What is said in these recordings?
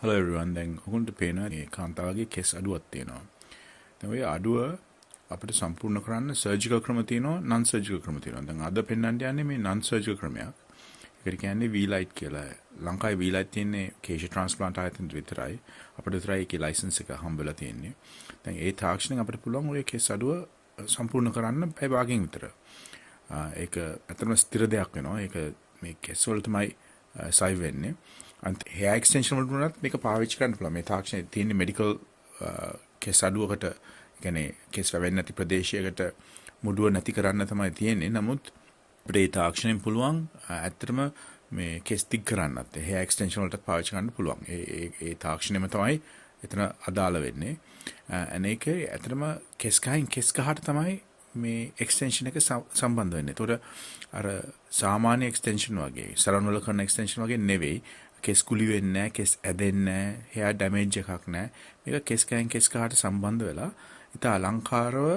Hello everyone. දැන් ඔගොල්ලන්ට පේනවා මේ කාන්තාවගේ කෙස් අඩුවක් තියෙනවා. දැන් ඔය අඩුව අපිට සම්පූර්ණ කරන්න සර්ජිකල් ක්‍රම තියෙනවා, නන් සර්ජිකල් ක්‍රම තියෙනවා. දැන් අද පෙන්වන්න යන්නේ මේ නන් සර්ජිකල් ක්‍රමයක්. ඒකට කියන්නේ V-Lite කියලා. ලංකාවේ V-Lite තියෙන්නේ කේශ ට්‍රාන්ස්ප්ලාන්ට් ආයතනයේ විතරයි. අපිට විතරයි ඒකේ ලයිසන්ස් එක හම්බෙලා තියෙන්නේ. දැන් ඒ තාක්ෂණයෙන් අපිට පුළුවන් ඔය කෙස් අඩුව සම්පූර්ණ කරන්න පැය භාගයෙන් විතර. ඒක ඇත්තටම ස්ථිර දෙයක් වෙනවා. ඒක මේ කෙස් වල තමයි සයි වෙන්නේ. අන්ත hair extension වලට උනත් මේක පාවිච්චි කරන්න පුළුවන්. මේ තාක්ෂණයේ තියෙන මෙඩිකල් කෙස් අඩුවකට, කියන්නේ කෙස් වැවෙන්නේ නැති ප්‍රදේශයකට මුඩුව නැති කරන්න තමයි තියෙන්නේ. නමුත් අපිට මේ තාක්ෂණයෙන් පුළුවන් ඇත්තටම මේ කෙස් දික් කරන්නත් hair extension වලට පාවිච්චි කරන්න පුළුවන්. ඒ තාක්ෂණයම තමයි එතන අදාළ වෙන්නේ. අනේක ඇත්තටම කෙස් ගහින් කෙස් ගහට තමයි මේ එක්ස්ටෙන්ෂන් එක සම්බන්ධ වෙන්නේ. ඒතකොට අර සාමාන්‍ය එක්ස්ටෙන්ෂන් වගේ, සලන් වල කරන එක්ස්ටෙන්ෂන් වගේ නෙවෙයි. කෙස් කුලි වෙන්නේ නැහැ, කෙස් ඇදෙන්නේ නැහැ, hair damage එකක් නැහැ. මේක කෙස් ගහින් කෙස් ගහට සම්බන්ධ වෙලා ඉතා අලංකාරව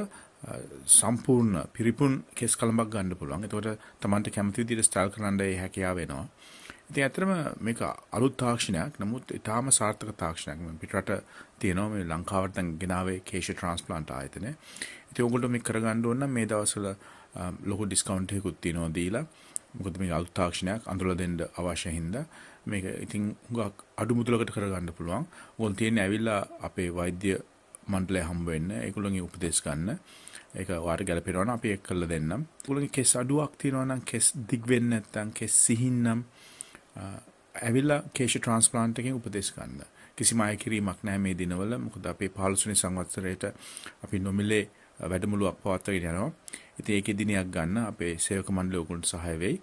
සම්පූර්ණ පිරිපුන් කෙස් කලඹක් ගන්න පුළුවන්. ඒතකොට Tamanට කැමති විදිහට ස්ටයිල් කරන්න ඒ හැකියාව වෙනවා. ඉතින් ඇත්තටම මේක අලුත් තාක්ෂණයක්. නමුත් ඊටාම සාර්ථක තාක්ෂණයක්. පිටරට තියෙනවා මේ ලංකාවට දැන් ගෙනාවේ කේශ ට්‍රාන්ස්ප්ලාන්ට් ආයතනය. ඉතින් ඔයගොල්ලෝ මේක කරගන්න ඕන නම් මේ දවස්වල ලොකු ඩිස්කවුන්ට් එකකුත් තියෙනවා දීලා. මොකද මේ අලුත් තාක්ෂණයක් අඳුරලා දෙන්න අවශ්‍ය හින්දා මේක ඉතින් හුඟක් අඩු මුදලකට කරගන්න පුළුවන්. ඕන් තියෙන්නේ ඇවිල්ලා අපේ වෛද්‍ය මණ්ඩලය හම්බ වෙන්න, ඒගොල්ලන්ගේ උපදෙස් ගන්න. ඒක ඔයාලට ගැලපෙනවා නම් අපි ඒක කරලා දෙන්නම්. ඒගොල්ලන්ගේ කෙස් අඩුවක් තියෙනවා නම්, කෙස් දිග් වෙන්නේ නැත්නම්, කෙස් සිහින් නම් ඇවිල්ලා කේශ ට්‍රාන්ස්ප්ලාන්ට් එකෙන් උපදෙස් ගන්න. කිසිම අය කිරීමක් නැහැ මේ දිනවල. මොකද අපේ 15 වෙනි සංවත්සරයට අපි නොමිලේ වැඩමුළුවක් පවත්වාගෙන යනවා. ඉතින් ඒකේ දිනයක් ගන්න අපේ සේවක මණ්ඩලය උගුන්ට සහාය වෙයි.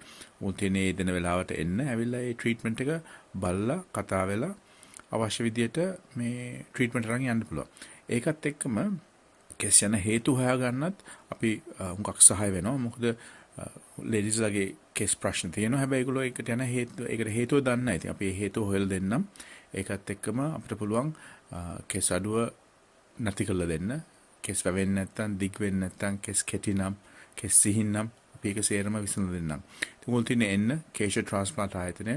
උන් තියෙන්නේ ඒ දින වෙලාවට එන්න, ඇවිල්ලා ඒ ට්‍රීට්මන්ට් එක බලලා කතා වෙලා අවශ්‍ය විදියට මේ ට්‍රීට්මන්ට් එකෙන් යන්න පුළුවන්. ඒකත් එක්කම කෙස් යන හේතු හොයාගන්නත් අපි හුඟක් සහාය වෙනවා. මොකද ලේඩීස්ලාගේ කෙස් ප්‍රශ්න තියෙනවා. හැබැයි ඒගොල්ලෝ ඒකට යන ඒකට හේතුව දන්නේ නැහැ. ඉතින් අපි ඒ හේතුව හොයලා දෙන්නම්. ඒකත් එක්කම අපිට පුළුවන් කෙස් අඩුව නැති කරලා දෙන්න. කෙස් වැවෙන්නේ නැත්නම්, දිග් වෙන්නේ නැත්නම්, කෙස් කෙටි නම්, කෙස් සිහින් නම් අපි ඒක සේරම විසඳලා දෙන්නම්. ඉතින් උන් තියන්නේ එන්න කේශ ට්‍රාන්ස්ප්ලාන්ට් ආයතනය.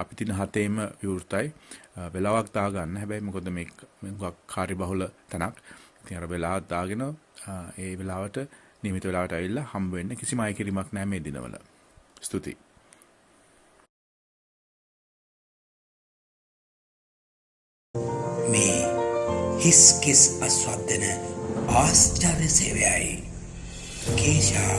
අපි තින 7ේම විවෘතයි. වෙලාවක් දාගන්න. හැබැයි මොකද මේ කාර්යබහුල තැනක්. ඉතින් අර වෙලාවක් දාගෙන ඒ වෙලාවට නියමිත වෙලාවට ඇවිල්ලා හම්බ වෙන්න. කිසිම අය කිරීමක් නැහැ මේ දිනවල. ස්තුතියි. මේ හිස් කිස් අස්වද්දන ආශ්චර්ය සේවයයි කේශා